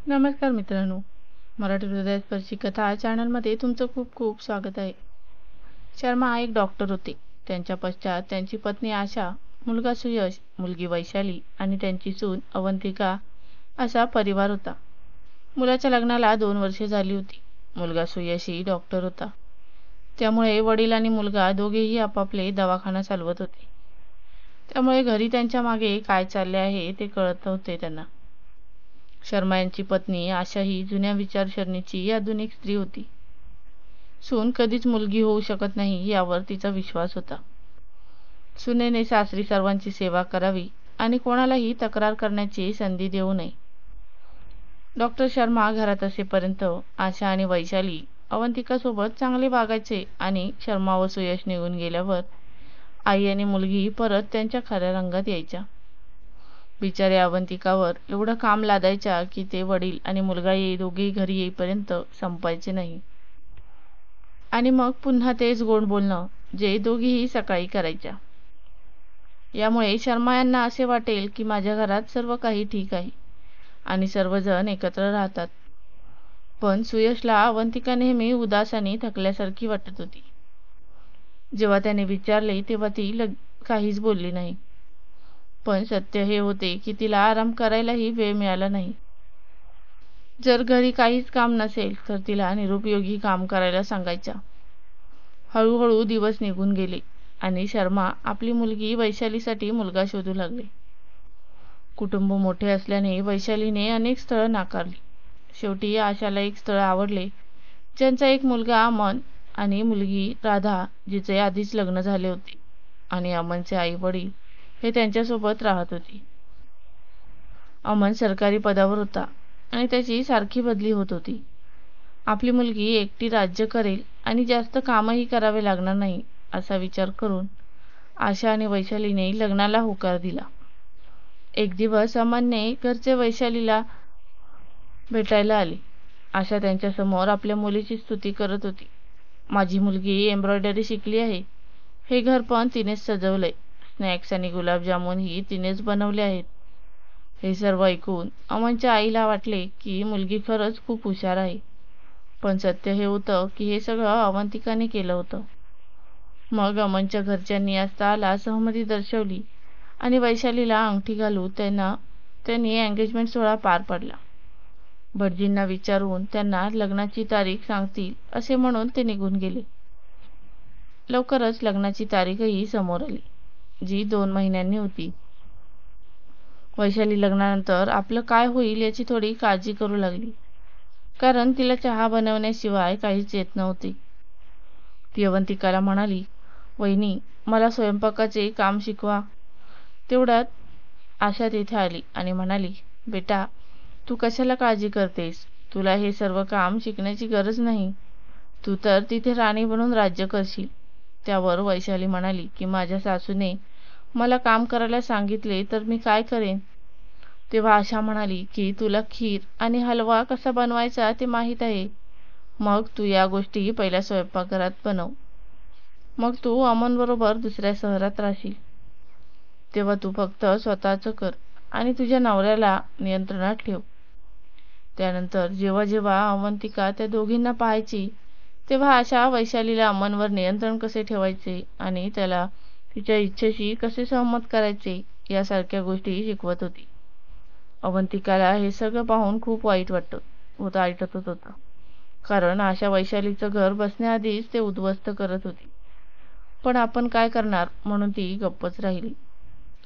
नमस्कार मित्रांनो, मराठी हृदयस्पर्शी कथा चॅनलमध्ये तुमचं खूप खूप स्वागत आहे. शर्मा एक डॉक्टर होते. त्यांच्या पश्चात त्यांची पत्नी आशा, मुलगा सुयश, मुलगी वैशाली आणि त्यांची सून अवंतिका असा परिवार होता. मुलाच्या लग्नाला 2 वर्षे झाली होती. मुलगा सुयशही डॉक्टर होता. त्यामुळे वडील आणि मुलगा दोघेही आपापले दवाखाना चालवत होते. त्यामुळे घरी त्यांच्या मागे काय चालले आहे ते कळत नव्हते त्यांना. शर्मा यांची पत्नी आशा ही जुन्या विचारसरणीची आधुनिक स्त्री होती. सून कधीच मुलगी होऊ शकत नाही यावर तिचा विश्वास होता. सुनेने सासरी सर्वांची सेवा करावी आणि कोणालाही तक्रार करण्याची संधी देऊ नये. डॉक्टर शर्मा घरात असेपर्यंत आशा आणि वैशाली अवंतिकासोबत चांगले वागायचे आणि शर्मा व सुयश निघून गेल्यावर आई आणि मुलगी परत त्यांच्या खऱ्या रंगात यायच्या. बिचाऱ्या अवंतिकावर एवढं काम लादायच्या की ते वडील आणि मुलगा दोघेही घरी येईपर्यंत संपायचे नाही. आणि मग पुन्हा तेच गोड बोलणं जे दोघीही सकाळी करायच्या. यामुळे शर्मा यांना असे वाटेल की माझ्या घरात सर्व काही ठीक आहे आणि सर्वजण एकत्र राहतात. पण सुयशला अवंतिका नेहमी उदास आणि थकल्यासारखी वाटत होती. जेव्हा त्याने विचारले तेव्हा ती काहीच बोलली नाही. पण सत्य हे होते की तिला आराम करायलाही वेळ मिळाला नाही. जर घरी काहीच काम नसेल तर तिला निरुपयोगी काम करायला सांगायच्या. हळूहळू दिवस निघून गेले आणि शर्मा आपली मुलगी वैशालीसाठी मुलगा शोधू लागले. कुटुंब मोठे असल्याने वैशालीने अनेक स्थळं नाकारली. शेवटी आशाला एक स्थळ आवडले, ज्यांचा एक मुलगा अमन आणि मुलगी राधा, जिचे आधीच लग्न झाले होते आणि अमनचे आई वडील हे त्यांच्यासोबत राहत होते. अमन सरकारी पदावर होता आणि त्याची सारखी बदली होत होती. आपली मुलगी एकटी राज्य करेल आणि जास्त कामही करावे लागणार नाही असा विचार करून आशा आणि वैशालीने लग्नाला होकार दिला. एक दिवस अमनने घरचे वैशालीला भेटायला आले. आशा त्यांच्यासमोर आपल्या मुलीची स्तुती करत होती. माझी मुलगी एम्ब्रॉयडरी शिकली आहे. हे घर पण तिनेच सजवलंय. स्नॅक्स आणि गुलाबजामुनही तिनेच बनवले आहेत. हे सर्व ऐकून अमनच्या आईला वाटले की मुलगी खरंच खूप हुशार आहे. पण सत्य हे होतं की हे सगळं अवंतिकाने केलं होतं. मग अमनच्या घरच्यांनी त्याला सहमती दर्शवली आणि वैशालीला अंगठी घालून त्यांनी एंगेजमेंट सोहळा पार पडला. भटजींना विचारून त्यांना लग्नाची तारीख सांगतील असे म्हणून ते निघून गेले. लवकरच लग्नाची तारीखही समोर आली, जी 2 महिन्यांनी होती. वैशाली लग्नानंतर आपलं काय होईल याची थोडी काळजी करू लागली, कारण तिला चहा बनवण्याशिवाय काहीच येत नव्हते. ती अवंतिकाला म्हणाली, वहिनी, मला स्वयंपाकाचे काम शिकवा. तेवढ्यात आशा तिथे आली आणि म्हणाली, बेटा, तू कशाला काळजी करतेस? तुला हे सर्व काम शिकण्याची गरज नाही. तू तर तिथे राणी बनून राज्य करशील. त्यावर वैशाली म्हणाली की माझ्या सासूने मला काम करायला सांगितले तर मी काय करेन? तेव्हा आशा म्हणाली की तुला खीर आणि हलवा कसा बनवायचा ते माहीत आहे. मग तू या गोष्टी पहिल्या स्वयंपाकघरात बनव. मग तू अमनबरोबर दुसऱ्या शहरात राहशील. तेव्हा तू फक्त स्वतःचं कर आणि तुझ्या नवऱ्याला नियंत्रणात ठेव. त्यानंतर जेव्हा जेव्हा अवंतिका त्या दोघींना पाहायची तेव्हा आशा वैशालीला अमनवर नियंत्रण कसे ठेवायचे आणि त्याला तिच्या इच्छेशी कसे सहमत करायचे यासारख्या गोष्टी शिकवत होती. अवंतिकाला हे सगळं पाहून खूप वाईट वाटत होतं, कारण आशा वैशालीचं घर बसण्याआधीच ते उद्ध्वस्त करत होती. पण आपण काय करणार म्हणून ती गप्पच राहिली.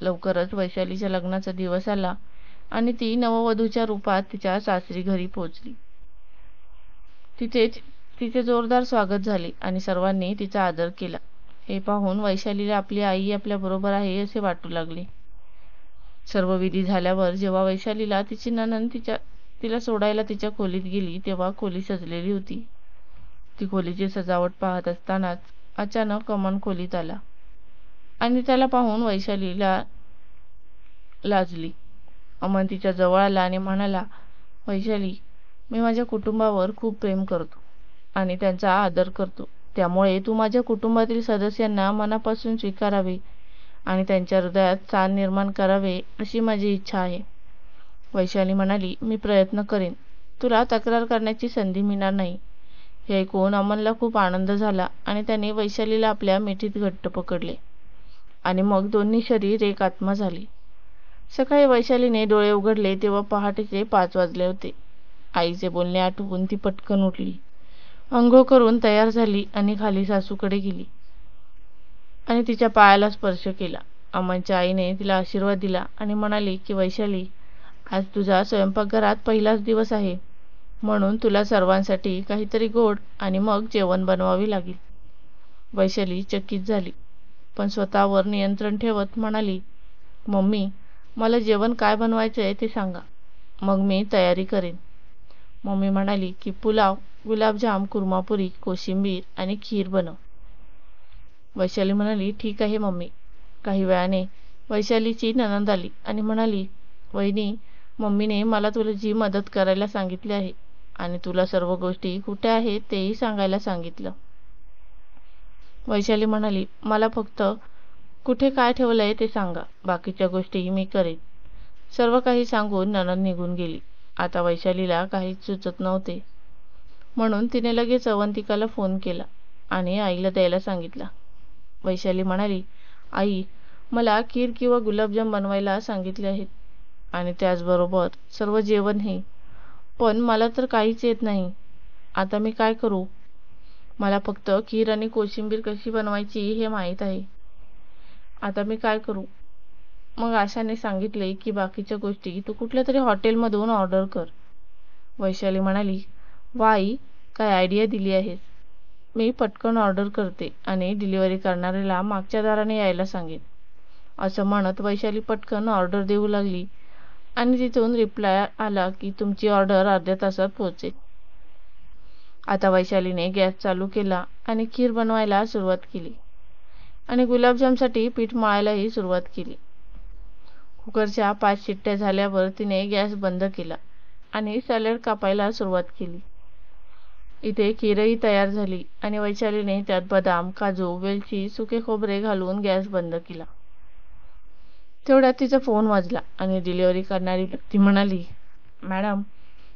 लवकरच वैशालीच्या लग्नाचा दिवस आला आणि ती नववधूच्या रूपात तिच्या सासरी घरी पोहोचली. तिचे जोरदार स्वागत झाले आणि सर्वांनी तिचा आदर केला. हे पाहून वैशालीला आपली आई आपल्याबरोबर आहे असे वाटू लागले. सर्व विधी झाल्यावर जेव्हा वैशालीला तिची नणंद तिला सोडायला तिच्या खोलीत गेली तेव्हा खोली सजलेली होती. ती खोलीची सजावट पाहत असतानाच अचानक अमन खोलीत आला आणि त्याला पाहून वैशालीला लाजली. अमन तिच्या जवळ आला आणि म्हणाला, वैशाली, मी माझ्या कुटुंबावर खूप प्रेम करतो आणि त्यांचा आदर करतो. त्यामुळे तू माझ्या कुटुंबातील सदस्यांना मनापासून स्वीकारावे आणि त्यांच्या हृदयात स्थान निर्माण करावे अशी माझी इच्छा आहे. वैशाली म्हणाली, मी प्रयत्न करेन, तुला तक्रार करण्याची संधी मिळणार नाही. हे ऐकून अमनला खूप आनंद झाला आणि त्याने वैशालीला आपल्या मिठीत घट्ट पकडले आणि मग दोन्ही शरीर एक आत्मा झाली. सकाळी वैशालीने डोळे उघडले तेव्हा पहाटेचे 5 वाजले होते. आईचे बोलणे आठवून ती पटकन उठली, अंघोळ करून तयार झाली आणि खाली सासूकडे गेली आणि तिच्या पायाला स्पर्श केला. अमनच्या आईने तिला आशीर्वाद दिला आणि म्हणाली की वैशाली, आज तुझा स्वयंपाकघरात पहिलाच दिवस आहे, म्हणून तुला सर्वांसाठी काहीतरी गोड आणि मग जेवण बनवावे लागेल. वैशाली चकित झाली, पण स्वतःवर नियंत्रण ठेवत म्हणाली, मम्मी, मला जेवण काय बनवायचं आहे ते सांगा, मग मी तयारी करेन. मम्मी म्हणाली की पुलाव, गुलाबजाम, कुर्मापुरी, कोशिंबीर आणि खीर बनव. वैशाली म्हणाली, ठीक आहे मम्मी. काही वेळाने वैशालीची नणंद आली आणि म्हणाली, वहिनी, मम्मीने मला तुला जी मदत करायला सांगितली आहे आणि तुला सर्व गोष्टी कुठे आहेत तेही सांगायला सांगितलं. वैशाली म्हणाली, मला फक्त कुठे काय ठेवलंय ते सांगा, बाकीच्या गोष्टी मी करेन. सर्व काही सांगून नणंद निघून गेली. आता वैशालीला काहीच सुचत नव्हते, म्हणून तिने लगेच अवंतिकाला फोन केला आणि आईला द्यायला सांगितला. वैशाली म्हणाली, आई, मला खीर किंवा गुलाबजाम बनवायला सांगितले आहेत आणि त्याचबरोबर सर्व जेवणही, पण मला तर काहीच येत नाही. आता मी काय करू? मला फक्त खीर आणि कोशिंबीर कशी बनवायची हे माहीत आहे. आता मी काय करू? मग आशाने सांगितले की बाकीच्या गोष्टी तू कुठल्या तरी हॉटेलमधून ऑर्डर कर. वैशाली म्हणाली, वा आई, काय आयडिया दिली आहेस. मी पटकन ऑर्डर करते आणि डिलिव्हरी करणाऱ्याला मागच्या दाराने यायला सांगेन. असं म्हणत वैशाली पटकन ऑर्डर देऊ लागली आणि तिथून रिप्लाय आला की तुमची ऑर्डर अर्ध्या तासात पोहोचेल. आता वैशालीने गॅस चालू केला आणि खीर बनवायला सुरुवात केली आणि गुलाबजामसाठी पीठ मळायलाही सुरुवात केली. कुकरच्या 5 शिट्ट्या झाल्यावर तिने गॅस बंद केला आणि सॅलड कापायला सुरुवात केली. इथे खीरही तयार झाली आणि वैशालीने त्यात बदाम, काजू, वेलची, सुके खोबरे घालून गॅस बंद केला. तेवढ्यात तिचा फोन वाजला आणि डिलिव्हरी करणारी व्यक्ती म्हणाली, मॅडम,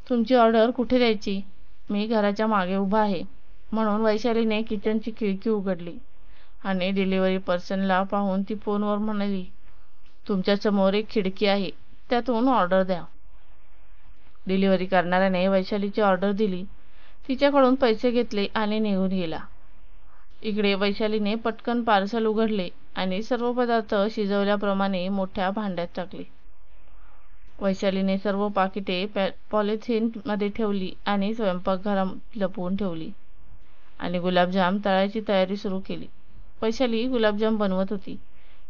तुमची ऑर्डर कुठे द्यायची? मी घराच्या मागे उभा आहे. म्हणून वैशालीने किचनची खिडकी उघडली आणि डिलिव्हरी पर्सनला पाहून ती फोनवर म्हणाली, तुमच्या समोर एक खिडकी आहे, त्यातून ऑर्डर द्या. डिलिव्हरी करणाऱ्याने वैशालीची ऑर्डर दिली, तिच्याकडून पैसे घेतले आणि निघून गेला. इकडे वैशालीने पटकन पार्सल उघडले आणि सर्व पदार्थ शिजवल्याप्रमाणे मोठ्या भांड्यात टाकले. वैशालीने सर्व पाकिटे पॉलिथिन मध्ये ठेवली आणि स्वयंपाकघरात लपवून ठेवली आणि गुलाबजाम तळायची तयारी सुरू केली. वैशाली गुलाबजाम बनवत होती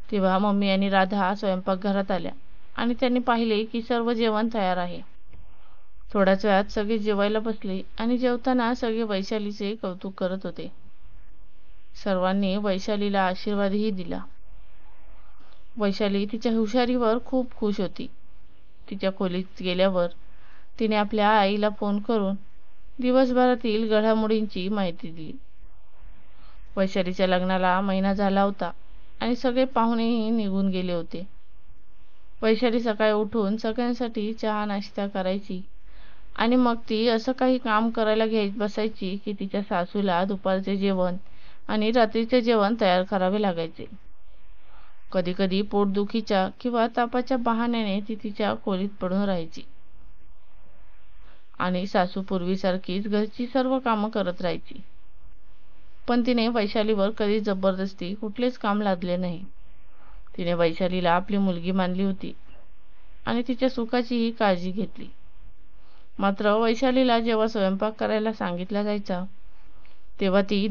तेव्हा मम्मी आणि राधा स्वयंपाकघरात आल्या आणि त्यांनी पाहिले की सर्व जेवण तयार आहे. थोड्याच वेळात सगळे जेवायला बसले आणि जेवताना सगळे वैशालीचे कौतुक करत होते. सर्वांनी वैशालीला आशीर्वादही दिला. वैशाली तिच्या हुशारीवर खूप खुश होती. तिच्या खोलीत गेल्यावर तिने आपल्या आईला फोन करून दिवसभरातील घडामोडींची माहिती दिली. वैशालीच्या लग्नाला महिना झाला होता आणि सगळे पाहुणेही निघून गेले होते. वैशाली सकाळी उठून सगळ्यांसाठी चहा नाश्ता करायची आणि मग ती असं काही काम करायला घेत बसायची की तिच्या सासूला दुपारचे जेवण आणि रात्रीचे जेवण तयार करावे लागायचे. कधी कधी पोटदुखीच्या किंवा तापाच्या बहाण्याने ती तिच्या खोलीत पडून राहायची आणि सासू पूर्वीसारखीच घरची सर्व कामं करत राहायची. पण तिने वैशालीवर कधी जबरदस्ती कुठलेच काम लादले नाही. तिने वैशालीला आपली मुलगी मानली होती आणि तिच्या सुखाचीही काळजी घेतली. मात्र वैशालीला जेव्हा स्वयंपाक करायला सांगितला जायचा तेव्हा ती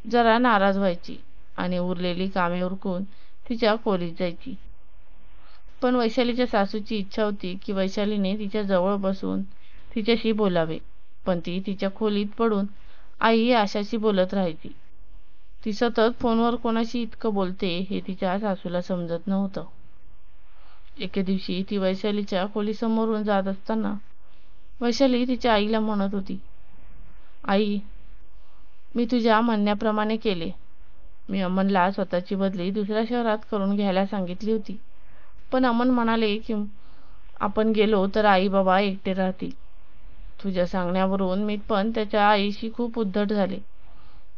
जरा नाराज व्हायची आणि उरलेली कामे उरकून तिच्या खोलीत जायची. पण वैशालीच्या सासूची इच्छा होती की वैशालीने तिच्या जवळ बसून तिच्याशी बोलावे, पण ती तिच्या खोलीत पडून आई आशाशी बोलत राहायची. ती सतत फोनवर कोणाशी इतकं बोलते हे तिच्या सासूला समजत नव्हतं. एके दिवशी ती वैशालीच्या खोलीसमोरून जात असताना वैशाली तिच्या आईला म्हणत होती, आई, मी तुझ्या म्हणण्याप्रमाणे केले. मी अमनला स्वतःची बदली दुसऱ्या शहरात करून घ्यायला सांगितली होती, पण अमन म्हणाले की आपण गेलो तर आई बाबा एकटे राहतील. तुझ्या सांगण्यावरून मी पण त्याच्या आईशी खूप उद्धट झाले.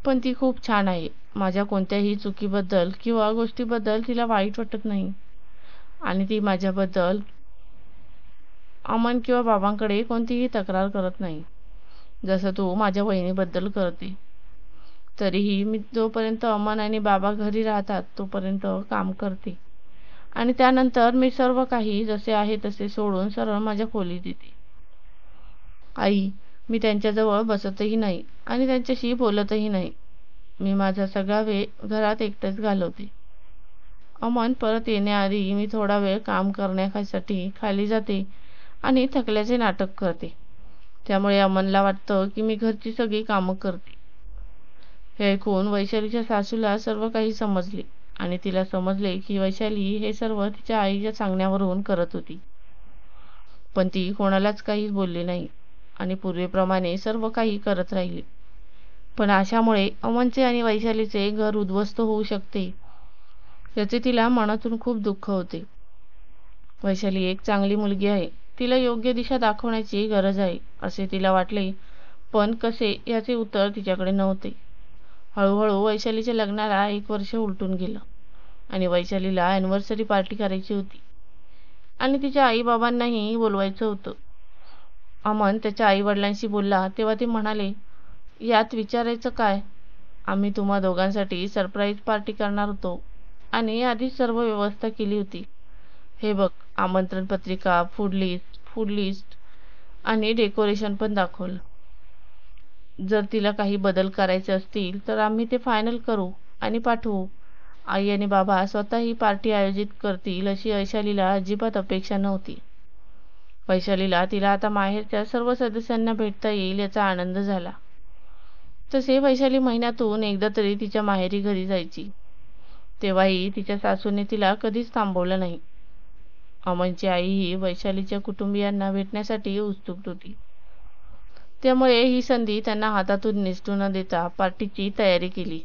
पण ती खूप छान आहे. माझ्या कोणत्याही चुकीबद्दल किंवा गोष्टीबद्दल तिला वाईट वाटत नाही. आणि ती माझ्याबद्दल अमन किंवा बाबांकडे कोणतीही तक्रार करत नाही, जसं तू माझ्या वहिनीबद्दल करते. तरीही मी जोपर्यंत अमन आणि बाबा घरी राहतात तोपर्यंत काम करते. आणि त्यानंतर मी सर्व काही जसे आहे तसे सोडून सरळ माझ्या खोलीत येते. आई, मी त्यांच्याजवळ बसतही नाही आणि त्यांच्याशी बोलतही नाही. मी माझा सगळा वेळ घरात एकटेच घालवते. अमन परत येण्याआधी मी थोडा वेळ काम करण्यासाठी खाली जाते आणि थकल्याचे नाटक करते. त्यामुळे अमनला वाटतं की मी घरची सगळी कामं करते. हे ऐकून वैशालीच्या सासूला सर्व काही समजले आणि तिला समजले की वैशाली हे सर्व तिच्या आईच्या सांगण्यावरून करत होती. पण ती कोणालाच काहीच बोलली नाही आणि पूर्वीप्रमाणे सर्व काही करत राहिली. पण अशामुळे अमनचे आणि वैशालीचे घर उद्ध्वस्त होऊ शकते याचे तिला मनातून खूप दुःख होते. वैशाली एक चांगली मुलगी आहे. तिला योग्य दिशा दाखवण्याची गरज आहे असे तिला वाटले, पण कसे याचे उत्तर तिच्याकडे नव्हते. हळूहळू वैशालीच्या लग्नाला 1 वर्ष उलटून गेलं आणि वैशालीला ॲनिव्हर्सरी पार्टी करायची होती आणि तिच्या आईबाबांनाही बोलवायचं होतं. अमन त्याच्या आईवडिलांशी बोलला तेव्हा ते म्हणाले, यात विचारायचं काय? आम्ही तुम्हा दोघांसाठी सरप्राईज पार्टी करणार होतो आणि आधीच सर्व व्यवस्था केली होती. हे बघ, आमंत्रण पत्रिका, फूड लिस्ट आणि डेकोरेशन पण दाखवलं. जर तिला काही बदल करायचे असतील तर आम्ही ते फायनल करू आणि पाठवू. आई आणि बाबा स्वतः ही पार्टी आयोजित करतील अशी वैशालीला अजिबात अपेक्षा नव्हती. वैशालीला तिला आता माहेरच्या सर्व सदस्यांना भेटता येईल याचा आनंद झाला. तसे वैशाली महिन्यातून एकदा तरी तिच्या माहेरी घरी जायची. तेव्हाही तिच्या सासूने तिला कधीच थांबवलं नाही. अमनची आईही वैशालीच्या कुटुंबियांना भेटण्यासाठी उत्सुक होती. त्यामुळे ही संधी त्यांना हातातून निसटू न देता पार्टीची तयारी केली.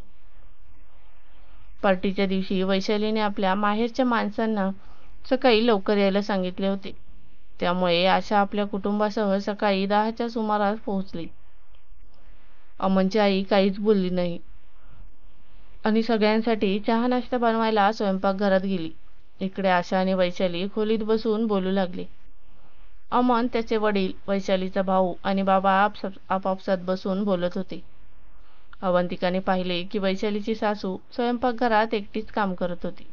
पार्टीच्या दिवशी वैशालीने आपल्या माहेरच्या माणसांना सकाळी लवकर यायला सांगितले होते. त्यामुळे आशा आपल्या कुटुंबासह सकाळी 10च्या सुमारास पोहोचली. अमनची आई काहीच बोलली नाही आणि सगळ्यांसाठी चहा नाश्ता बनवायला स्वयंपाकघरात गेली. इकडे आशा आणि वैशाली खोलीत बसून बोलू लागले. अमन, त्याचे वडील, वैशालीचा भाऊ आणि बाबा आपापसात बसून बोलत होते. अवंतिकाने पाहिले की वैशालीची सासू स्वयंपाकघरात एकटीच काम करत होती.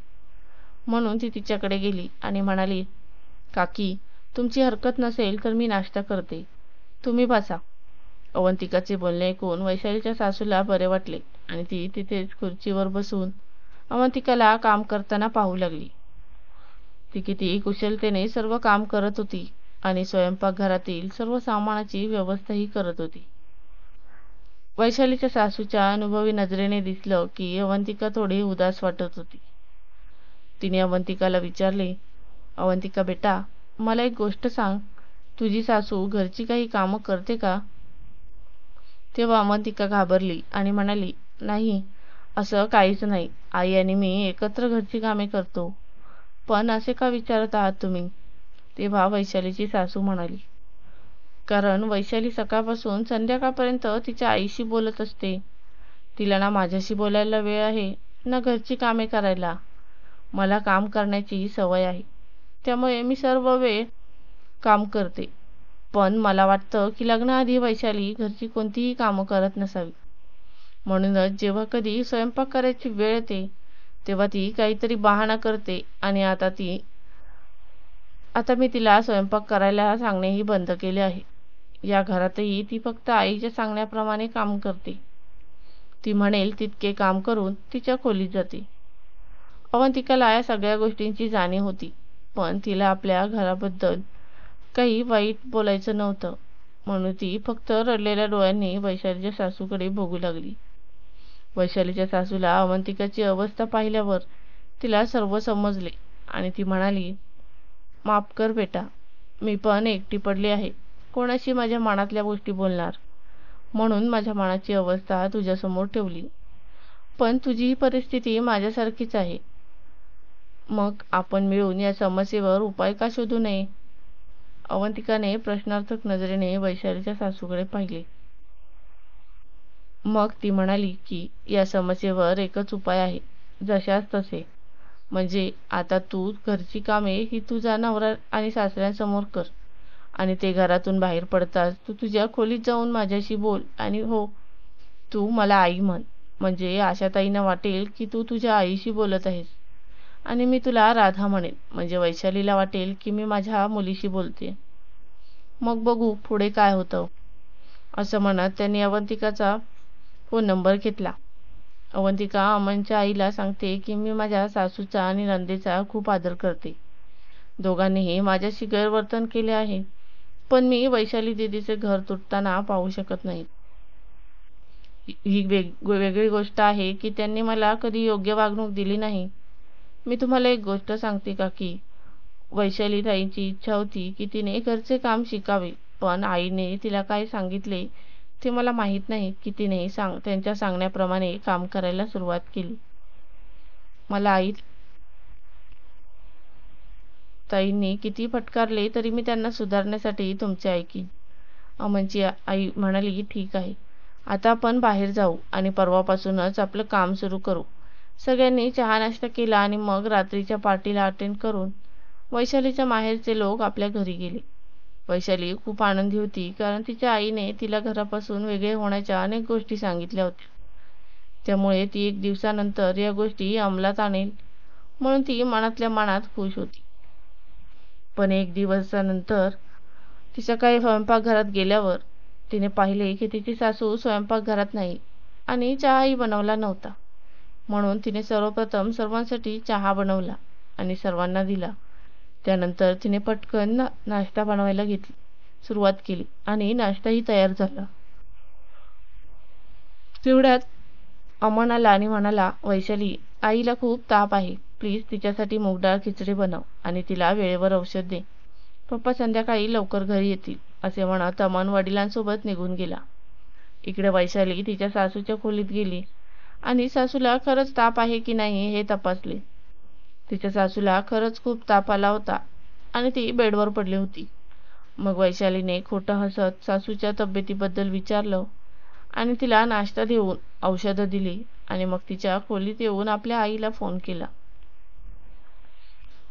म्हणून ती तिच्याकडे गेली आणि म्हणाली, काकी, तुमची हरकत नसेल तर मी नाश्ता करते, तुम्ही बसा. अवंतिकाचे बोलणे ऐकून वैशालीच्या सासूला बरे वाटले आणि ती तिथेच खुर्चीवर बसून अवंतिकाला काम करताना पाहू लागली. ती किती कुशलतेने सर्व काम करत होती आणि स्वयंपाकघरातील सर्व सामानाची व्यवस्थाही करत होती. वैशालीच्या सासूच्या अनुभवी नजरेने दिसलं की अवंतिका थोडी उदास वाटत होती. तिने अवंतिकाला विचारले, अवंतिका बेटा, मला एक गोष्ट सांग, तुझी सासू घरची काही कामं करते का? तेव्हा अवंतिका घाबरली आणि म्हणाली, नाही, असं काहीच नाही. आई आणि मी एकत्र घरची कामे करतो. पण असे का विचारत आहात तुम्ही? तेव्हा वैशालीची सासू म्हणाली, कारण वैशाली सकाळपासून संध्याकाळपर्यंत तिच्या आईशी बोलत असते. तिला ना माझ्याशी बोलायला वेळ आहे ना घरची कामे करायला. मला काम करण्याची सवय आहे, त्यामुळे मी सर्व वेळ काम करते. पण मला वाटतं की लग्नाआधी वैशाली घरची कोणतीही कामं करत नसावी. म्हणूनच जेव्हा कधी स्वयंपाक करायची वेळ येते तेव्हा ती काहीतरी बहाणा करते आणि आता मी तिला स्वयंपाक करायला सांगणेही बंद केले आहे. या घरातही ती फक्त आईच्या सांगण्याप्रमाणे काम करते. ती म्हणेल तितके काम करून तिच्या खोलीत जाते. अवंतिकाला या सगळ्या गोष्टींची जाणीव होती, पण तिला आपल्या घराबद्दल काही वाईट बोलायचं नव्हतं. म्हणून ती फक्त रडलेल्या डोळ्यांनी वैशालीच्या सासूकडे बघू लागली. वैशालीच्या सासूला अवंतिकाची अवस्था पाहिल्यावर तिला सर्व समजले आणि ती म्हणाली, माफ कर बेटा, मी पण एकटी पडली आहे. कोणाशी माझ्या मनातल्या गोष्टी बोलणार, म्हणून माझ्या मनाची अवस्था तुझ्यासमोर ठेवली. पण तुझी ही परिस्थिती माझ्यासारखीच आहे. मग आपण मिळून या समस्येवर उपाय का शोधू नये? अवंतिकाने प्रश्नार्थक नजरेने वैशालीच्या सासूकडे पाहिले. मग ती म्हणाली की या समस्येवर एकच उपाय आहे, जशास तसे. म्हणजे आता तू घरची कामे ही तुझा नवरा आणि सासऱ्यांसमोर कर, आणि ते घरातून बाहेर पडताच तू तुझ्या खोलीत जाऊन माझ्याशी बोल, आणि हो, तू मला आई म्हण. म्हणजे आशाताईंना वाटेल की तू तुझ्या आईशी बोलत आहेस, आणि मी तुला राधा म्हणेन, म्हणजे वैशालीला वाटेल की मी माझ्या मुलीशी बोलते. मग बघू पुढे काय होतं. असं म्हणत त्यांनी अवंतिकाचा फोन नंबर घेतला. अवंतिका अमनच्या आईला सांगते की मी माझ्या सासूचा आणि नंदेचा खूप आदर करते. दोघांनीही माझ्याशी गैरवर्तन केले आहे, पण मी वैशाली दीदीचे घर तुटताना पाहू शकत नाही. ही वेगळी गोष्ट आहे की त्यांनी मला कधी योग्य वागणूक दिली नाही. मी तुम्हाला एक गोष्ट सांगते काकी, वैशाली ताईंची इच्छा होती की तिने घरचे काम शिकावे, पण आईने तिला काय सांगितले ते मला माहीत नाही की तिने त्यांच्या सांगण्याप्रमाणे काम करायला सुरुवात केली. मला आई ताईंनी किती फटकारले तरी मी त्यांना सुधारण्यासाठी तुमचे ऐकीन. अमनची आई म्हणाली, ठीक आहे, आता आपण बाहेर जाऊ आणि परवापासूनच आपलं काम सुरू करू. सगळ्यांनी चहा नाश्ता केला आणि मग रात्रीच्या पार्टीला अटेंड करून वैशालीच्या माहेरचे लोक आपल्या घरी गेले. वैशाली खूप आनंदी होती, कारण तिच्या आईने तिला घरापासून वेगळे होण्याच्या अनेक गोष्टी सांगितल्या होत्या. त्यामुळे ती एक दिवसानंतर या गोष्टी अंमलात आणेल म्हणून ती मनातल्या मनात खुश होती. पण एक दिवसानंतर ती सकाळी स्वयंपाकघरात गेल्यावर तिने पाहिले की तिची सासू स्वयंपाकघरात नाही आणि चहाही बनवला नव्हता. म्हणून तिने सर्वप्रथम सर्वांसाठी चहा बनवला आणि सर्वांना दिला. त्यानंतर तिने पटकन नाश्ता बनवायला सुरुवात केली आणि नाश्ताही तयार झाला. तेवढ्यात अमन आला आणि म्हणाला, वैशाली, आईला खूप ताप आहे, प्लीज तिच्यासाठी मूगडाळ खिचडी बनव आणि तिला वेळेवर औषध दे. पप्पा संध्याकाळी लवकर घरी येतील, असे म्हणत अमन वडिलांसोबत निघून गेला. इकडे वैशाली तिच्या सासूच्या खोलीत गेली आणि सासूला खरंच ताप आहे की नाही हे तपासले. तिच्या सासूला खरंच खूप ताप आला होता आणि ती बेडवर पडली होती. मग वैशालीने खोटं हसत सासूच्या तब्येतीबद्दल विचारलं आणि तिला नाश्ता देऊन औषधं दिली आणि मग तिच्या खोलीत येऊन आपल्या आईला फोन केला.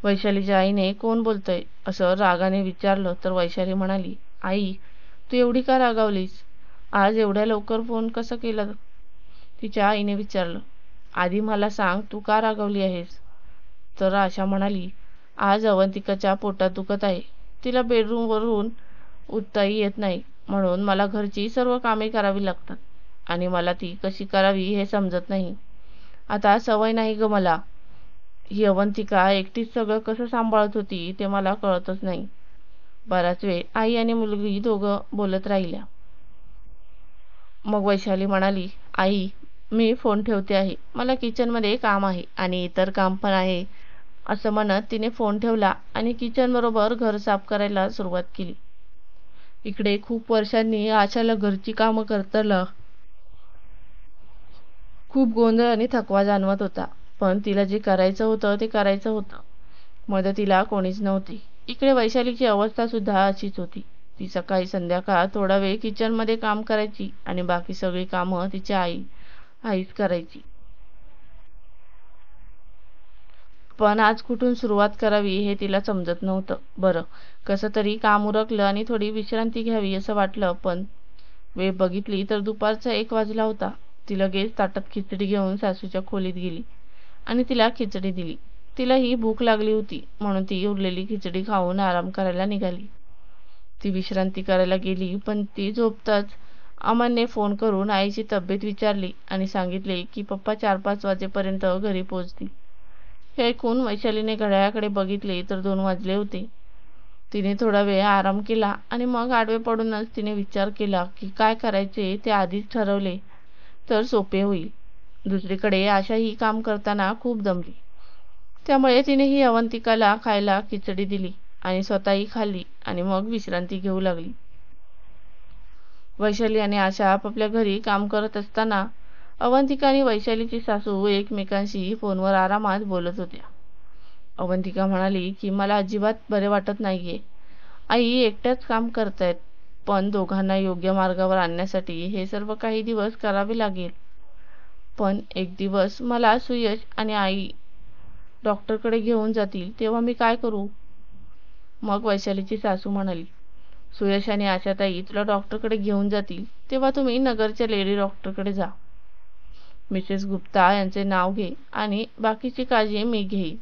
वैशालीच्या आईने कोण बोलतंय असं रागाने विचारलं तर वैशाली म्हणाली, आई, तू एवढी का रागावलीस? आज एवढ्या लवकर फोन कसा केला? तिच्या आईने विचारलं. आधी मला सांग, तू का रागावली आहेस? तर आशा म्हणाली, आज अवंतिकाच्या पोटात दुखत आहे, तिला बेडरूमवरून उठताही येत नाही, म्हणून मला घरची सर्व कामे करावी लागतात आणि मला ती कशी करावी हे समजत नाही. आता सवय नाही ग मला. ही अवंतिका एकटीच सगळं कसं सांभाळत होती ते मला कळतच नाही. बराच वेळ आई आणि मुलगी दोघं बोलत राहिल्या. मग वैशाली म्हणाली, आई, मी फोन ठेवते आहे, मला किचनमध्ये काम आहे आणि इतर काम पण आहे. असं म्हणत तिने फोन ठेवला आणि किचन बरोबर घर साफ करायला सुरुवात केली. इकडे खूप वर्षांनी आशाला घरची कामं करताना खूप गोंधळ आणि थकवा जाणवत होता, पण तिला जे करायचं होतं ते करायचं होतं. मदतीला कोणीच नव्हते. इकडे वैशालीची अवस्था सुद्धा अशीच होती. ती सकाळी संध्याकाळ थोडा वेळ किचनमध्ये काम करायची आणि बाकी सगळी कामं तिच्या आईच करायची. पण आज कुठून सुरुवात करावी हे तिला समजत नव्हतं. बरं, कसं तरी काम उरकलं आणि थोडी विश्रांती घ्यावी असं वाटलं, पण वेळ बघितली तर दुपारचा 1 वाजला होता. ती लगेच ताटात खिचडी घेऊन सासूच्या खोलीत गेली आणि तिला खिचडी दिली. तिलाही भूक लागली होती, म्हणून ती उरलेली खिचडी खाऊन आराम करायला निघाली. ती विश्रांती करायला गेली, पण ती झोपताच अमनने फोन करून आईची तब्येत विचारली आणि सांगितले की पप्पा 4-5 वाजेपर्यंत घरी पोहोचतील. हे ऐकून वैशालीने घड्याळाकडे बघितले तर 2 वाजले होते. तिने थोडा वेळ आराम केला आणि मग आडवे पडूनच तिने विचार केला की काय करायचे ते आधीच ठरवले तर सोपे होईल. दुसरीकडे आशा ही काम करताना खूप दमली, त्यामुळे तिने ही अवंतिकाला खायला खिचडी दिली आणि स्वतःही खाल्ली आणि मग विश्रांती घेऊ लागली. वैशाली आणि आशा आपापल्या घरी काम करत असताना अवंतिका आणि वैशालीची सासू एकमेकांशी फोनवर आरामात बोलत होत्या. अवंतिका म्हणाली की मला अजिबात बरे वाटत नाहीये. आई एकट्याच काम करतायत, पण दोघांना योग्य मार्गावर आणण्यासाठी हे सर्व काही दिवस करावे लागेल. पण एक दिवस मला सुयश आणि आई डॉक्टरकडे घेऊन जातील, तेव्हा मी काय करू? मग वैशालीची सासू म्हणाली, सुयश आणि आशाताई तुला डॉक्टरकडे घेऊन जातील, तेव्हा तुम्ही नगरच्या लेडी डॉक्टरकडे जा. मिसेस गुप्ता यांचे नाव घे आणि बाकीची काळजी मी घेईन.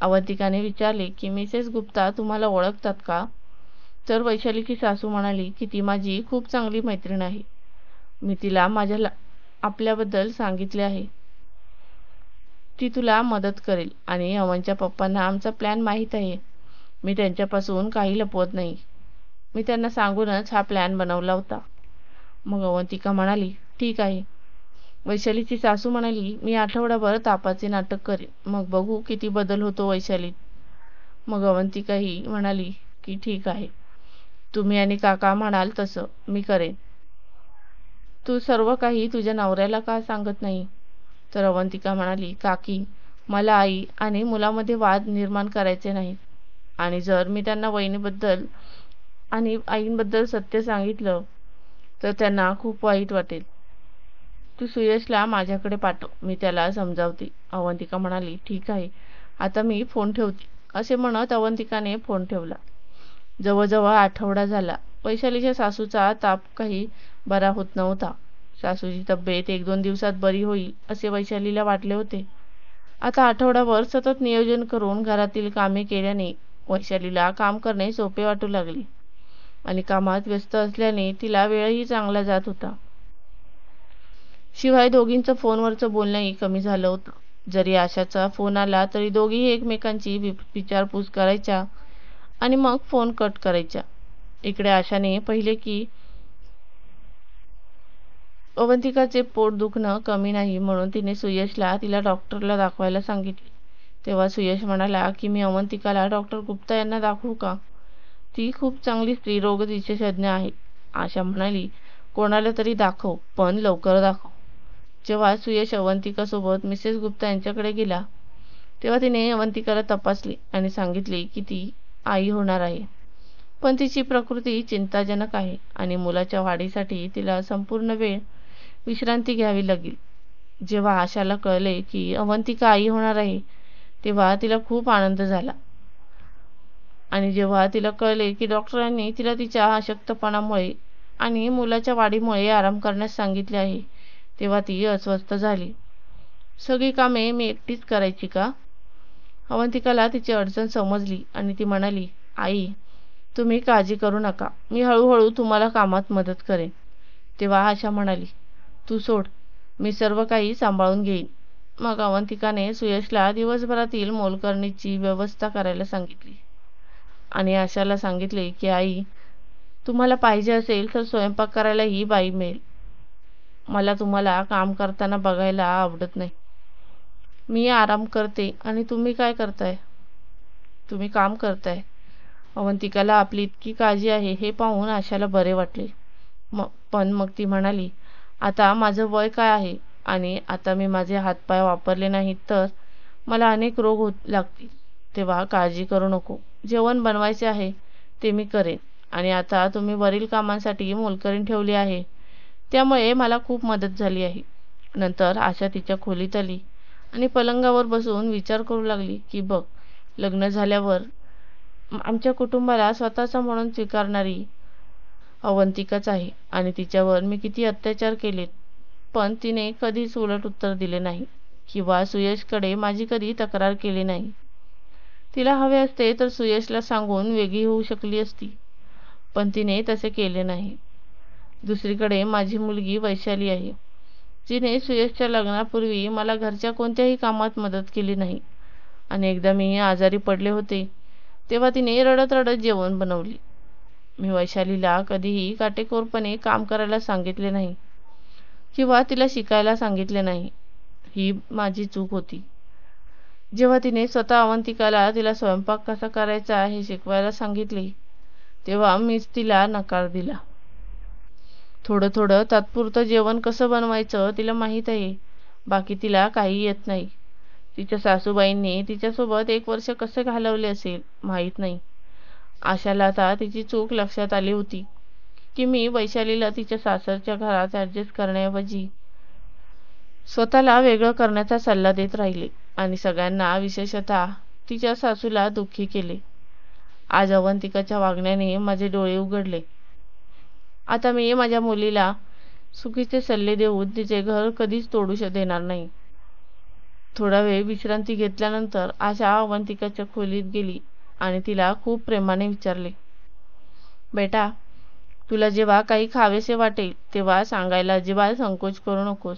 अवंतिकाने विचारले की मिसेस गुप्ता तुम्हाला ओळखतात का? तर वैशालीची सासू म्हणाली की ती माझी खूप चांगली मैत्रीण आहे. मी तिला आपल्याबद्दल सांगितले आहे. ती तुला मदत करेल आणि अवनच्या पप्पांना आमचा प्लॅन माहीत आहे. मी त्यांच्यापासून काही लपवत नाही. मी त्यांना सांगूनच हा प्लॅन बनवला होता. मग अवंतिका म्हणाली, ठीक आहे. वैशालीची सासू म्हणाली, मी आठवडाभर तापाचे नाटक करेन, मग बघू किती बदल होतो वैशालीत. मग अवंतिकाही म्हणाली की ठीक आहे, तुम्ही आणि काका म्हणाल तसं मी करेन. तू सर्व काही तुझ्या नवऱ्याला का सांगत नाही? तर अवंतिका म्हणाली, काकी, मला आई आणि मुलामध्ये वाद निर्माण करायचे नाहीत, आणि जर मी त्यांना वहिनीबद्दल आणि आईंबद्दल सत्य सांगितलं तर त्यांना खूप वाईट वाटेल. तू सुयशला माझ्याकडे पाठव, मी त्याला समजावते. अवंतिका म्हणाली, ठीक आहे, आता मी फोन ठेवते. असे म्हणत अवंतिकाने फोन ठेवला. जवळजवळ आठवडा झाला. वैशालीच्या सासूचा ताप काही बरा होत नव्हता. सासूची तब्येत 1-2 दिवसात बरी होईल असे वैशालीला वाटले होते. आता आठवडाभर सतत नियोजन करून घरातील कामे केल्याने वैशालीला काम करणे सोपे वाटू लागले आणि कामात व्यस्त असल्याने तिला वेळही चांगला जात होता. शिवाय दोघींचं फोनवरचं बोलणंही कमी झालं होतं. जरी आशाचा फोन आला तरी दोघीही एकमेकांची विचारपूस करायच्या आणि मग फोन कट करायच्या. इकडे आशाने पाहिले की अवंतिकाचे पोट दुखणं कमी नाही, म्हणून तिने सुयशला तिला डॉक्टरला दाखवायला सांगितले. तेव्हा सुयश म्हणाला की मी अवंतिकाला डॉक्टर गुप्ता यांना दाखवू का? ती खूप चांगली स्त्रीरोग विशेषज्ञ आहे. आशा म्हणाली, कोणाला तरी दाखव, पण लवकर दाखव. जेव्हा सुयश अवंतिकासोबत मिसेस गुप्ता यांच्याकडे गेला तेव्हा तिने अवंतिकाला तपासले आणि सांगितले की ती आई होणार आहे, पण तिची प्रकृती चिंताजनक आहे आणि मुलाच्या वाढीसाठी तिला संपूर्ण वेळ विश्रांती घ्यावी लागेल. जेव्हा आशाला कळले की अवंतिका आई होणार आहे तेव्हा तिला खूप आनंद झाला, आणि जेव्हा तिला कळले की डॉक्टरांनी तिला तिच्या अशक्तपणामुळे आणि मुलाच्या वाढीमुळे आराम करण्यास सांगितले आहे तेव्हा ती अस्वस्थ झाली. सगळी कामे मी एकटीच करायची का? अवंतिकाला तिची अडचण समजली आणि ती म्हणाली, आई, तुम्ही काळजी करू नका, मी हळूहळू तुम्हाला कामात मदत करेन. तेव्हा आशा म्हणाली, तू सोड, मी सर्व काही सांभाळून घेईन. मग अवंतिकाने सुयशला दिवसभरातील मोलकरणीची व्यवस्था करायला सांगितली आणि आशाला सांगितले की आई, तुम्हाला पाहिजे असेल तर स्वयंपाक करायला ही बाई मिळेल. मला तुम्हाला काम करताना बघायला आवडत नाही. मी आराम करते आणि तुम्ही काय करताय? तुम्ही काम करताय. अवंतिकाला आपली इतकी काळजी आहे हे पाहून आशाला बरे वाटले. पण मग ती म्हणाली, आता माझं वय काय आहे आणि आता मी माझे हातपाय वापरले नाहीत तर मला अनेक रोग लागतील. तेव्हा काळजी करू नको. जेवण बनवायचे आहे ते मी करेन, आणि आता तुम्ही वरील कामांसाठी मोलकरीण ठेवली आहे त्यामुळे मला खूप मदत झाली आहे. नंतर आशा तिच्या खोलीत आली आणि पलंगावर बसून विचार करू लागली की बघ, लग्न झाल्यावर आमच्या कुटुंबाला स्वतःचा म्हणून स्वीकारणारी अवंतिकाच आहे आणि तिच्यावर मी किती अत्याचार केलेत, पण तिने कधीच उलट उत्तर दिले नाही किंवा सुयशकडे माझी कधी तक्रार केली नाही. तिला हवे असते तर सुयशला सांगून वेगळी होऊ शकली असती, पण तिने तसे केले नाही. दुसरीकडे माझी मुलगी वैशाली आहे, जिने सुयशच्या लग्नापूर्वी मला घरच्या कोणत्याही कामात मदत केली नाही, आणि एकदा मी आजारी पडले होते तेव्हा तिने रडत रडत जेवण बनवले. मी वैशालीला कधीही काटेकोरपणे काम करायला सांगितले नाही किंवा तिला शिकायला सांगितले नाही. ही माझी चूक होती. जेव्हा तिने स्वतः अवंतिकाला तिला स्वयंपाक कसा करायचा हे शिकवायला सांगितले तेव्हा मीच तिला नकार दिला. थोडं थोडं तात्पुरतं जेवण कसं बनवायचं तिला माहीत आहे, बाकी तिला काही येत नाही. तिच्या सासूबाईंनी तिच्यासोबत 1 वर्ष कसे घालवले असेल माहीत नाही, आशाला आता तिची चूक लक्षात आली होती की मी वैशालीला तिच्या सासरच्या घरात ॲडजस्ट करण्याऐवजी स्वतःला वेगळं करण्याचा सल्ला देत राहिले आणि सगळ्यांना विशेषतः तिच्या सासूला दुःखी केले. आज अवंतिकाच्या वागण्याने माझे डोळे उघडले. आता मी माझ्या मुलीला चुकीचे सल्ले देऊन तिचे घर कधीच तोडू देणार नाही. थोडा वेळ विश्रांती घेतल्यानंतर आशा अवंतिकाच्या खोलीत गेली आणि तिला खूप प्रेमाने विचारले, बेटा, तुला जेव्हा काही खावेसे वाटेल तेव्हा सांगायला अजिबात संकोच करू नकोस.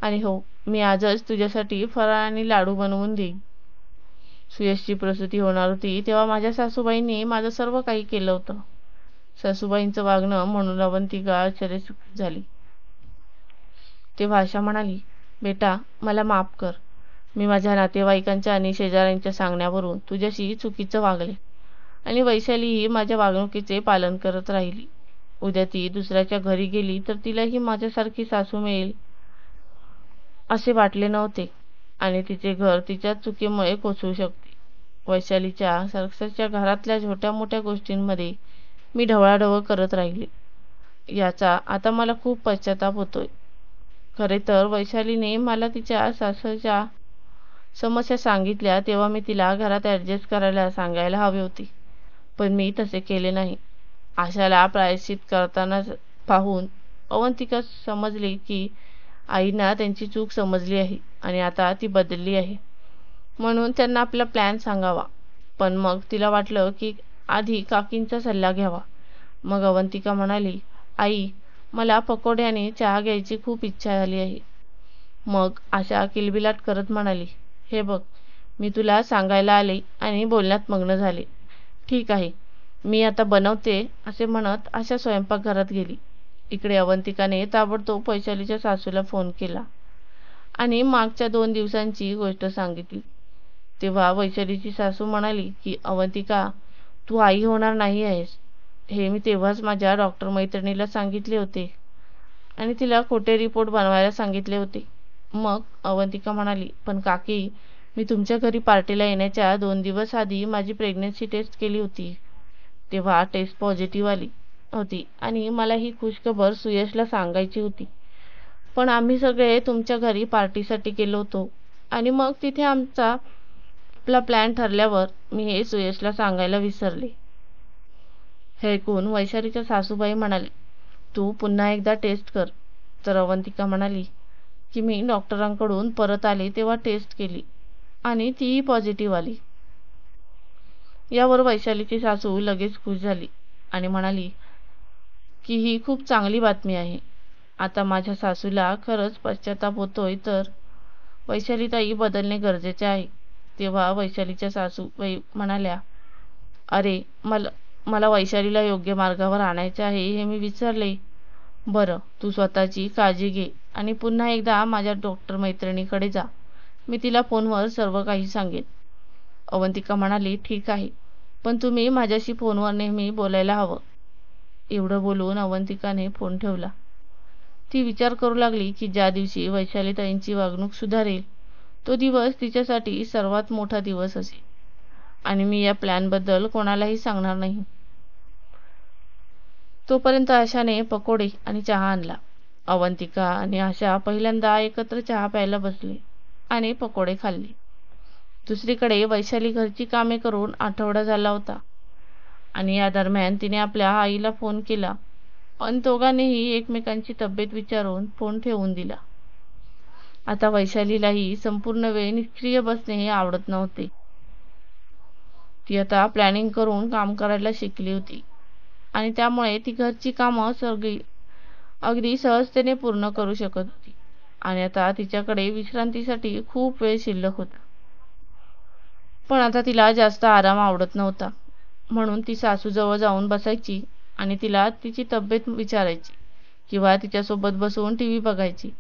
आणि हो, मी आजच तुझ्यासाठी फराळ आणि लाडू बनवून देईन. सुयशची प्रसूती होणार होती तेव्हा माझ्या सासूबाईंनी माझं सर्व काही केलं होतं. सासूबाईंचं वागणं म्हणून अवंतिका आश्चर्यचकित झाली. तेव्हा आशा म्हणाली, बेटा, मला माफ कर. मी माझ्या नातेवाईकांच्या आणि शेजाऱ्यांच्या सांगण्यावरून तुझ्याशी चुकीचं वागले आणि वैशालीही माझ्या वागणुकीचे पालन करत राहिली. उद्या ती दुसऱ्याच्या घरी गेली तर तिलाही माझ्यासारखी सासू मिळेल असे वाटले नव्हते आणि तिचे घर तिच्या चुकीमुळे कोसळू शकते. वैशालीच्या सासरच्या घरातल्या छोट्या मोठ्या गोष्टींमध्ये मी ढवळाढवळ करत राहिले. याचा आता मला खूप पश्चाताप होतोय. खरे तर वैशालीने मला तिच्या सासरच्या समस्या सांगितल्या तेव्हा मी तिला घरात ॲडजस्ट करायला सांगायला हवे होते, पण मी तसे केले नाही. आशाला प्रायश्चित करताना पाहून अवंतिका समजली की आईंना त्यांची चूक समजली आहे आणि आता ती बदलली आहे, म्हणून त्यांना आपला प्लॅन सांगावा. पण मग तिला वाटलं की आधी काकींचा सल्ला घ्यावा. मग अवंतिका म्हणाली, आई, मला पकोडे आणि चहा घ्यायची खूप इच्छा झाली आहे. मग आशा किलबिलाट करत म्हणाली, हे बघ, मी तुला सांगायला आले आणि बोलण्यात मग्न झाले. ठीक आहे, मी आता बनवते असे म्हणत आशा स्वयंपाकघरात गेली. इकडे अवंतिकाने ताबडतोब वैशालीच्या सासूला फोन केला आणि मागच्या 2 दिवसांची गोष्ट सांगितली. तेव्हा वैशालीची सासू म्हणाली की अवंतिका, तू आई होणार नाही आहेस. हे मी तेव्हाच माझ्या डॉक्टर मैत्रिणीला सांगितले होते आणि तिला खोटे रिपोर्ट बनवायला सांगितले होते. मग अवंतिका म्हणाली, पण काकी, मी तुमच्या घरी पार्टीला येण्याच्या 2 दिवस आधी माझी प्रेग्नन्सी टेस्ट केली होती. तेव्हा टेस्ट पॉझिटिव्ह आली होती आणि मला ही खुशखबर सुयशला सांगायची होती. पण आम्ही सगळे तुमच्या घरी पार्टीसाठी गेलो होतो आणि मग तिथे आमचा आपला प्लॅन ठरल्यावर मी हे सुयशला सांगायला विसरले. हे ऐकून वैशालीच्या सासूबाई म्हणाले, तू पुन्हा एकदा टेस्ट कर. तर अवंतिका म्हणाली की मी डॉक्टरांकडून परत आले तेव्हा टेस्ट केली आणि तीही पॉझिटिव्ह आली. यावर वैशालीची सासू लगेच खुश झाली आणि म्हणाली की ही खूप चांगली बातमी आहे. आता माझ्या सासूला खरंच पश्चाताप होतोय तर वैशालीताई बदलणे गरजेचे आहे. तेव्हा वैशालीच्या सासूबाई म्हणाल्या, अरे, मला वैशालीला योग्य मार्गावर आणायचे आहे हे मी विसरले. बरं, तू स्वतःची काळजी घे आणि पुन्हा एकदा माझ्या डॉक्टर मैत्रिणीकडे जा. मी तिला फोनवर सर्व काही सांगेन. अवंतिका म्हणाली, ठीक आहे, पण तुम्ही माझ्याशी फोनवर नेहमी बोलायला हवं. एवढं बोलून अवंतिकाने फोन ठेवला. ती विचार करू लागली की ज्या दिवशी वैशालीताईंची वागणूक सुधारेल तो दिवस तिच्यासाठी सर्वात मोठा दिवस असेल आणि मी या प्लॅनबद्दल कोणालाही सांगणार नाही. तोपर्यंत आशाने पकोडे आणि चहा आणला. अवंतिका आणि आशा पहिल्यांदा एकत्र चहा प्यायला बसले आणि पकोडे खाल्ले. दुसरीकडे वैशाली घरची कामे करून आठवडा झाला होता आणि या दरम्यान तिने आपल्या आईला फोन केला, पण दोघांनीही एकमेकांची तब्येत विचारून फोन ठेवून दिला. आता वैशालीलाही संपूर्ण वेळ निष्क्रिय बसणे हे आवडत नव्हते. ती आता प्लॅनिंग करून काम करायला शिकली होती आणि त्यामुळे ती घरची कामं सगळी अगदी सहजतेने पूर्ण करू शकत होती आणि आता तिच्याकडे विश्रांतीसाठी खूप वेळ शिल्लक होता. पण आता तिला जास्त आराम आवडत नव्हता, म्हणून ती सासूजवळ जाऊन बसायची आणि तिला तिची तब्येत विचारायची किंवा तिच्यासोबत बसून टीव्ही बघायची.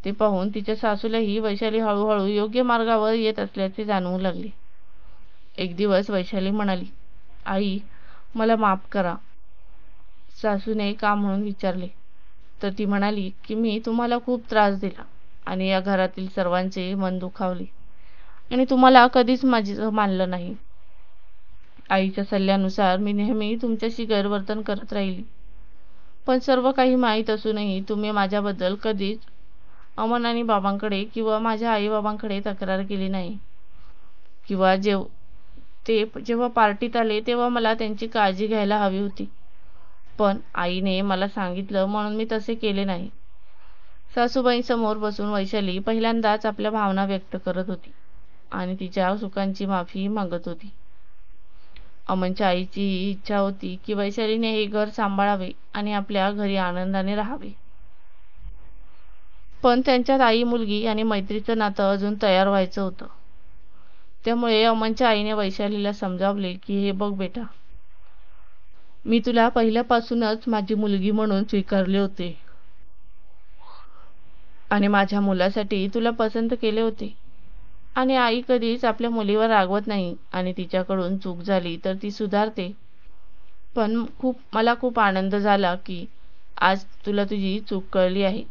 ते पाहून तिच्या सासूलाही वैशाली हळूहळू योग्य मार्गावर येत असल्याचे जाणवू लागले. एक दिवस वैशाली म्हणाली, आई, मला माफ करा. सासूने का म्हणून विचारले तर ती म्हणाली की मी तुम्हाला खूप त्रास दिला आणि या घरातील सर्वांचे मन दुखावले आणि तुम्हाला कधीच माझे मानलं नाही. आईच्या सल्ल्यानुसार मी नेहमी तुमच्याशी गैरवर्तन करत राहिली, पण सर्व काही माहीत असूनही तुम्ही माझ्याबद्दल कधीच अमन आणि बाबांकडे किंवा माझ्या आई-बाबांकडे तक्रार केली नाही. किंवा जेव्हा पार्टीत आले तेव्हा मला त्यांची काळजी घ्यायला हवी होती, पण आईने मला सांगितलं म्हणून मी तसे केले नाही. सासूबाईंसमोर बसून वैशाली पहिल्यांदाच आपल्या भावना व्यक्त करत होती आणि तिच्या चुकांची माफी मागत होती. अमनच्या आईची ही इच्छा होती की वैशालीने हे घर सांभाळावे आणि आपल्या घरी आनंदाने राहावे, पण त्यांच्यात आई मुलगी आणि मैत्रीचं नातं अजून तयार व्हायचं होतं. त्यामुळे अमनच्या आईने वैशालीला समजावले की हे बघ बेटा, मी तुला पहिल्यापासूनच माझी मुलगी म्हणून स्वीकारले होते आणि माझ्या मुलासाठी तुला पसंत केले होते, आणि आई कधीच आपल्या मुलीवर रागवत नाही आणि तिच्याकडून चूक झाली तर ती सुधारते. पण मला खूप आनंद झाला की आज तुला तुझी चूक कळली आहे.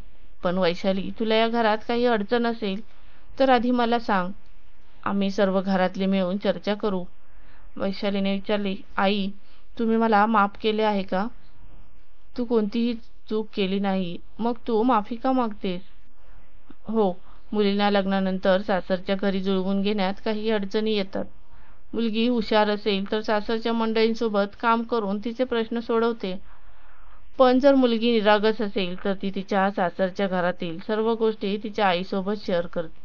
पण वैशाली, तुला या घरात काही अडचण असेल तर आधी मला सांग, आम्ही सर्व घरातले मिळून चर्चा करू. वैशालीने विचारले, आई, तुम्ही मला माफ केले आहे का? तू कोणतीही चूक केली नाही, मग तू माफी का मागतेस? हो, मुलींना लग्नानंतर सासरच्या घरी जुळवून घेण्यात काही अडचणी येतात. मुलगी हुशार असेल तर सासरच्या मंडळींसोबत काम करून तिचे प्रश्न सोडवते, पण जर मुलगी निरागस असेल तर ती तिच्या सासरच्या घरातील सर्व गोष्टी तिच्या आईसोबत शेअर करते.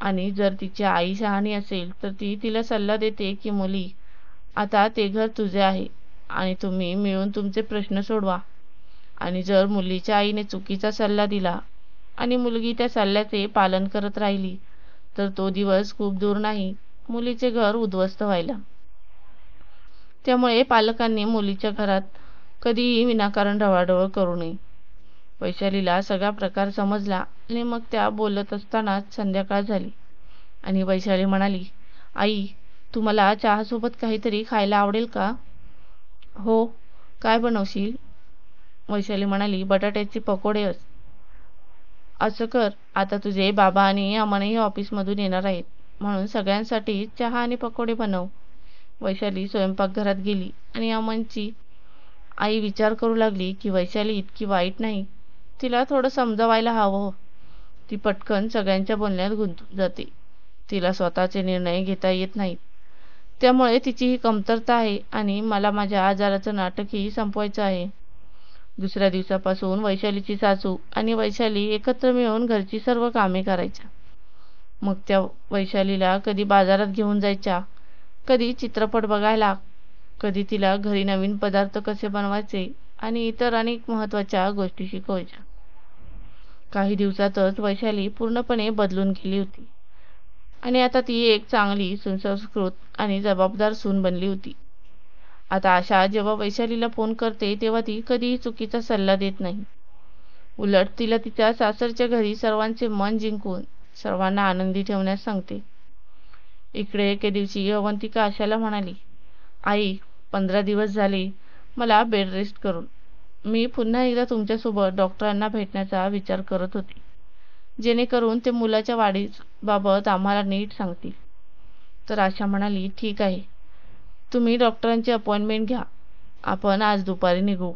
आणि जर तिची आई शहाणी असेल तर ती तिला सल्ला देते की मुली, आता ते घर तुझे आहे आणि तुम्ही मिळून तुमचे प्रश्न सोडवा. आणि जर मुलीच्या आईने चुकीचा सल्ला दिला आणि मुलगी त्या सल्ल्याचे पालन करत राहिली तर तो दिवस खूप दूर नाही मुलीचे घर उद्ध्वस्त व्हायला. त्यामुळे पालकांनी मुलीच्या घरात कधीही विनाकारण ढवळाढवळ करू नये. वैशालीला सगळा प्रकार समजला आणि मग त्या बोलत असतानाच संध्याकाळ झाली आणि वैशाली म्हणाली, आई, तुम्हाला चहासोबत काहीतरी खायला आवडेल का? हो, काय बनवशील? वैशाली म्हणाली, बटाट्याचे पकोडे. असं कर, आता तुझे बाबा आणि अमनही ऑफिसमधून येणार आहेत, म्हणून सगळ्यांसाठी चहा आणि पकोडे बनव. वैशाली स्वयंपाकघरात गेली आणि अमनची आई विचार करू लागली की वैशाली इतकी वाईट नाही, तिला थोडं समजावायला हवं. ती पटकन सगळ्यांच्या बोलण्यात गुंतून जाते, तिला स्वतःचे निर्णय घेता येत नाहीत. त्यामुळे तिची ही कमतरता आहे आणि मला माझ्या आजाराचं नाटकही संपवायचं आहे. दुसऱ्या दिवसापासून वैशालीची सासू आणि वैशाली एकत्र मिळून घरची सर्व कामे करायच्या. मग त्या वैशालीला कधी बाजारात घेऊन जायच्या, कधी चित्रपट बघायला, कधी तिला घरी नवीन पदार्थ कसे बनवायचे आणि इतर अनेक महत्त्वाच्या गोष्टी शिकवायच्या. काही दिवसातच वैशाली पूर्णपणे बदलून गेली होती आणि आता ती एक चांगली, सुसंस्कृत आणि जबाबदार सून बनली होती. आता आशा जेव्हा वैशालीला फोन करते तेव्हा ती कधीही चुकीचा सल्ला देत नाही. उलट तिला तिच्या सासरच्या घरी सर्वांचे मन जिंकून सर्वांना आनंदी ठेवण्यास सांगते. इकडे एके दिवशी अवंतिका आशाला म्हणाली, आई, 15 दिवस झाले मला बेड रेस्ट करून. मी पुन्हा एकदा तुमच्यासोबत डॉक्टरांना भेटण्याचा विचार करत होते, जेणेकरून ते मुलाच्या वाढीबाबत आम्हाला नीट सांगतील. तर आशा म्हणाली, ठीक आहे, तुम्ही डॉक्टरांची अपॉइंटमेंट घ्या, आपण आज दुपारी निघू.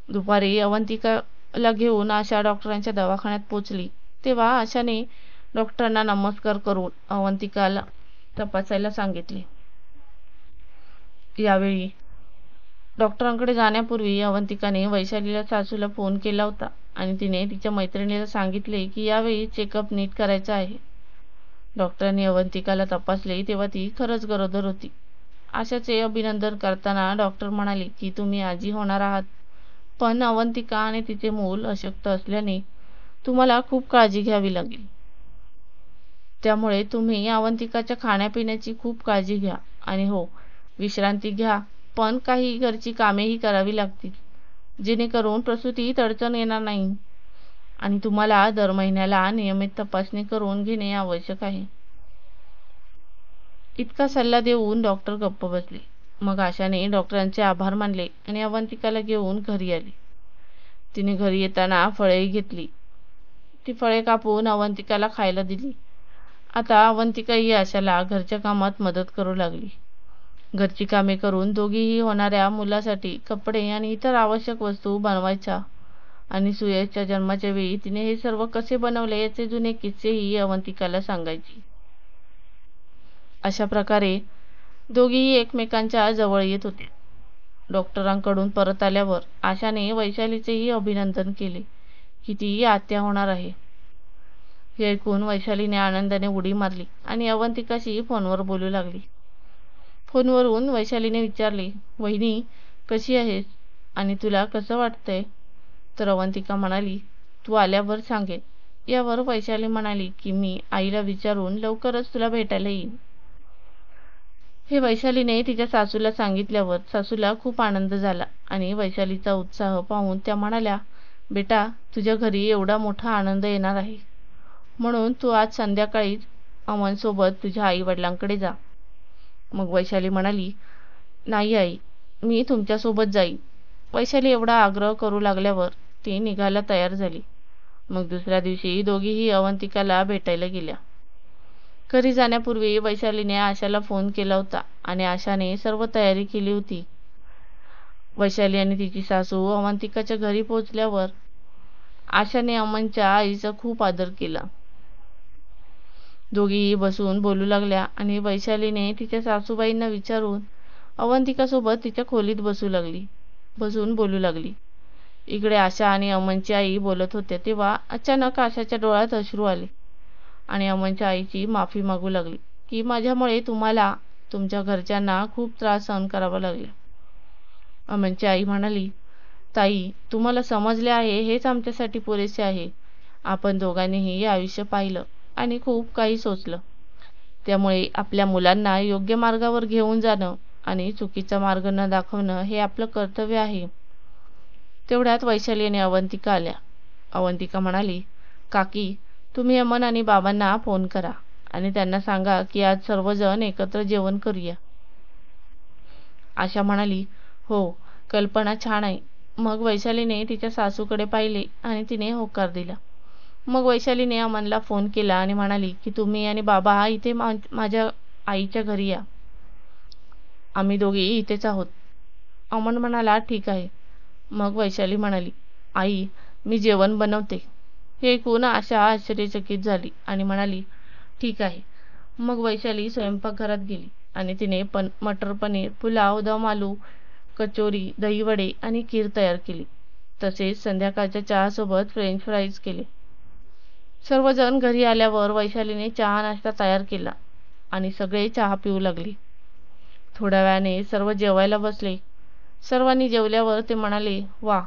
दुपारी अवंतिकाला घेऊन आशा डॉक्टरांच्या दवाखान्यात पोचली तेव्हा आशाने डॉक्टरांना नमस्कार करून अवंतिकाला तपासायला सांगितले. यावेळी डॉक्टरांकडे जाण्यापूर्वी अवंतिकाने वैशालीला सासूला फोन केला होता आणि तिने तिच्या मैत्रिणीला सांगितले की यावेळी चेकअप नीट करायचा आहे. डॉक्टरांनी अवंतिकाला तपासले तेव्हा ती खरंच गरोदर होती. आशाचे अभिनंदन करताना डॉक्टर म्हणाले की तुम्ही आजी होणार आहात, पण अवंतिका आणि तिचे मूल अशक्त असल्याने तुम्हाला खूप काळजी घ्यावी लागेल. त्यामुळे तुम्ही अवंतिकाच्या खाण्यापिण्याची खूप काळजी घ्या आणि हो, विश्रांती घ्या, पण काही घरची कामेही करावी लागतील, जेणेकरून प्रसूतीत अडचण येणार नाही. आणि तुम्हाला दर महिन्याला नियमित तपासणी करून घेणे आवश्यक आहे. इतका सल्ला देऊन डॉक्टर गप्प बसले. मग आशाने डॉक्टरांचे आभार मानले आणि अवंतिकाला घेऊन घरी आली. तिने घरी येताना फळेही घेतली. ती फळे कापून अवंतिकाला खायला दिली. आता अवंतिका ही आशाला घरच्या कामात मदत करू लागली. घरची कामे करून दोघीही होणाऱ्या मुलासाठी कपडे आणि इतर आवश्यक वस्तू बनवायच्या आणि सुयशच्या जन्माच्या वेळी तिने हे सर्व कसे बनवले याचे जुने किस्सेही अवंतिकाला सांगायची. अशा प्रकारे दोघीही एकमेकांच्या जवळ येत होते. डॉक्टरांकडून परत आल्यावर आशाने वैशालीचेही अभिनंदन केले की ती आत्या होणार आहे. हे ऐकून वैशालीने आनंदाने उडी मारली आणि अवंतिकाशी फोनवर बोलू लागली. फोनवरून वैशालीने विचारले, वहिनी कशी आहेस आणि तुला कसं वाटतंय? तर अवंतिका म्हणाली, तू आल्यावर सांगेन. यावर वैशाली म्हणाली की मी आईला विचारून लवकरच तुला भेटायला येईन. हे वैशालीने तिच्या सासूला सांगितल्यावर सासूला खूप आनंद झाला आणि वैशालीचा उत्साह पाहून त्या म्हणाल्या, बेटा तुझ्या घरी एवढा मोठा आनंद येणार आहे म्हणून तू आज संध्याकाळीच अमनसोबत तुझ्या आई वडिलांकडे जा. मग वैशाली म्हणाली, नाही आई, मी तुमच्यासोबत जाईन. वैशाली एवढा आग्रह करू लागल्यावर ती निघायला तयार झाली. मग दुसऱ्या दिवशी दोघीही अवंतिकाला भेटायला गेल्या. घरी जाण्यापूर्वी वैशालीने आशाला फोन केला होता आणि आशाने सर्व तयारी केली होती. वैशाली आणि तिची सासू अवंतिकाच्या घरी पोहोचल्यावर आशाने अमनच्या आईचा खूप आदर केला. दोघीही बसून बोलू लागल्या आणि वैशालीने तिच्या सासूबाईंना विचारून अवंतिकासोबत तिच्या खोलीत बसून बोलू लागली. इकडे आशा आणि अमनची आई बोलत होत्या तेव्हा अचानक आशाच्या डोळ्यात अश्रू आले आणि अमनच्या आईची माफी मागू लागली की माझ्यामुळे तुम्हाला तुमच्या घरच्यांना खूप त्रास सहन करावा लागला. अमनची आई म्हणाली, ताई तुम्हाला समजले आहे हेच आमच्यासाठी पुरेसे आहे. आपण दोघांनीही आयुष्य पाहिलं आणि खूप काही सोचलं. त्यामुळे आपल्या मुलांना योग्य मार्गावर घेऊन जाणं आणि चुकीचा मार्ग न दाखवणं हे आपलं कर्तव्य आहे. तेवढ्यात वैशाली आणि अवंतिका आल्या. अवंतिका म्हणाली, काकी तुम्ही अमन आणि बाबांना फोन करा आणि त्यांना सांगा की आज सर्वजण एकत्र जेवण करूया. आशा म्हणाली, हो कल्पना छान आहे. मग वैशालीने तिच्या सासूकडे पाहिले आणि तिने होकार दिला. मग वैशालीने अमनला फोन केला आणि म्हणाली की तुम्ही आणि बाबा इथे माझ्या आईच्या घरी या. आम्ही दोघी इथेच आहोत. अमन म्हणाला, ठीक आहे. मग वैशाली म्हणाली, आई मी जेवण बनवते. हे ऐकून आशा आश्चर्यचकित झाली आणि म्हणाली, ठीक आहे. मग वैशाली स्वयंपाकघरात गेली आणि तिने मटर पनीर, पुलाव, दम आलू, कचोरी, दहीवडे आणि खीर तयार केली. तसेच संध्याकाळच्या चहासोबत फ्रेंच फ्राईज केले. सर्वजण घरी आल्यावर वैशालीने चहा नाश्ता तयार केला आणि सगळे चहा पिऊ लागले. थोड्या वेळाने सर्व जेवायला बसले. सर्वांनी जेवल्यावर ते म्हणाले, वा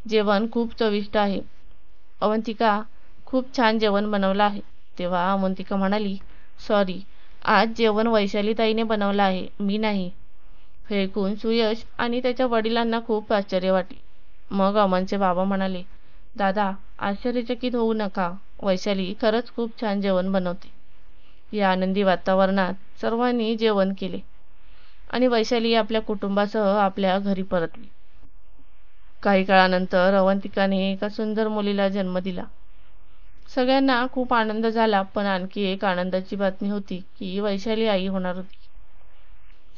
जेवण खूप चविष्ट आहे. अवंतिका खूप छान जेवण बनवलं आहे. तेव्हा अवंतिका म्हणाली, सॉरी आज जेवण वैशाली ताईने बनवलं आहे, मी नाही. हे ऐकून सुयश आणि त्याच्या वडिलांना खूप आश्चर्य वाटले. मग अमनचे बाबा म्हणाले, दादा आश्चर्यचकित होऊ नका, वैशाली खरंच खूप छान जेवण बनवते. या आनंदी वातावरणात सर्वांनी जेवण केले आणि वैशाली आपल्या कुटुंबासह आपल्या घरी परतली. काही काळानंतर अवंतिकाने एका सुंदर मुलीला जन्म दिला. सगळ्यांना खूप आनंद झाला, पण आणखी एक आनंदाची बातमी होती की वैशाली आई होणार होती.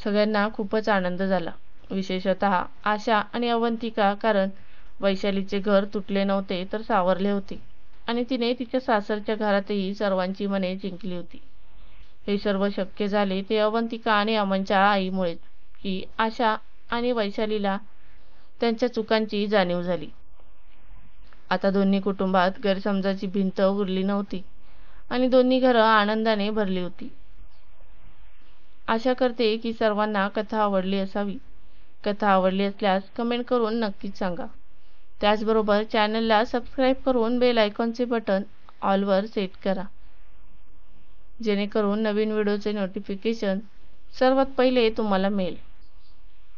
सगळ्यांना खूपच आनंद झाला, विशेषतः आशा आणि अवंतिका, कारण वैशालीचे घर तुटले नव्हते तर सावरले होते आणि तिने तिच्या सासरच्या घरातही सर्वांची मने जिंकली होती. हे सर्व शक्य झाले ते अवंतिका आणि अमनच्या आईमुळेच की आशा आणि वैशालीला त्यांच्या चुकांची जाणीव झाली. आता दोन्ही कुटुंबात गैरसमजाची भिंत उरली नव्हती आणि दोन्ही घरं आनंदाने भरली होती. आशा करते की सर्वांना कथा आवडली असावी. कथा आवडली असल्यास कमेंट करून नक्कीच सांगा. त्याचबरोबर चॅनलला सबस्क्राईब करून बेल आयकॉनचे बटन ऑलवर सेट करा, जेणेकरून नवीन व्हिडिओचे नोटिफिकेशन सर्वात पहिले तुम्हाला मिळेल.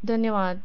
धन्यवाद.